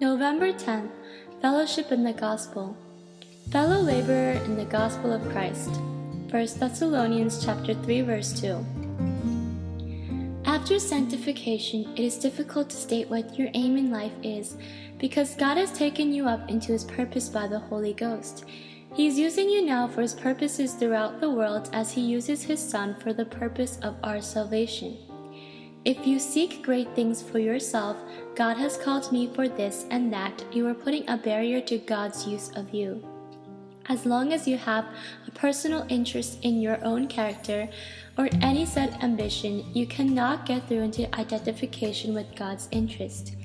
November 10th, Fellowship in the Gospel. Fellow laborer in the Gospel of Christ. 1 Thessalonians chapter 3, verse 2. After sanctification, it is difficult to state what your aim in life is, because God has taken you up into His purpose by the Holy Ghost. He is using you now for His purposes throughout the world as He uses His Son for the purpose of our salvation. If you seek great things for yourself, God has called me for this and that, you are putting a barrier to God's use of you. As long as you have a personal interest in your own character or any set ambition, you cannot get through into identification with God's interest.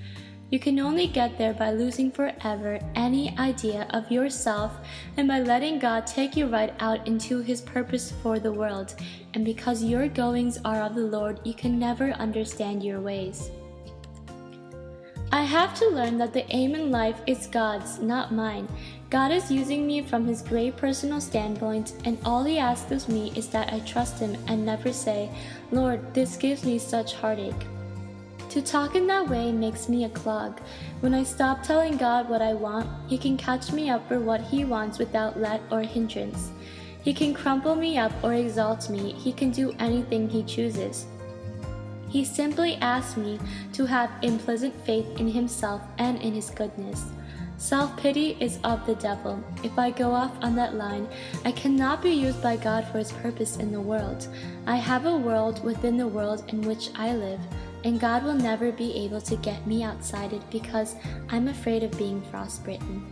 You can only get there by losing forever any idea of yourself and by letting God take you right out into His purpose for the world. And because your goings are of the Lord, you can never understand your ways. I have to learn that the aim in life is God's, not mine. God is using me from His great personal standpoint, and all He asks of me is that I trust Him and never say, "Lord, this gives me such heartache." To talk in that way makes me a clog. When I stop telling God what I want, He can catch me up for what He wants without let or hindrance. He can crumple me up or exalt me. He can do anything He chooses. He simply asks me to have implicit faith in Himself and in His goodness. Self-pity is of the devil. If I go off on that line, I cannot be used by God for His purpose in the world. I have a world within the world in which I live, and God will never be able to get me outside it because I'm afraid of being frostbitten.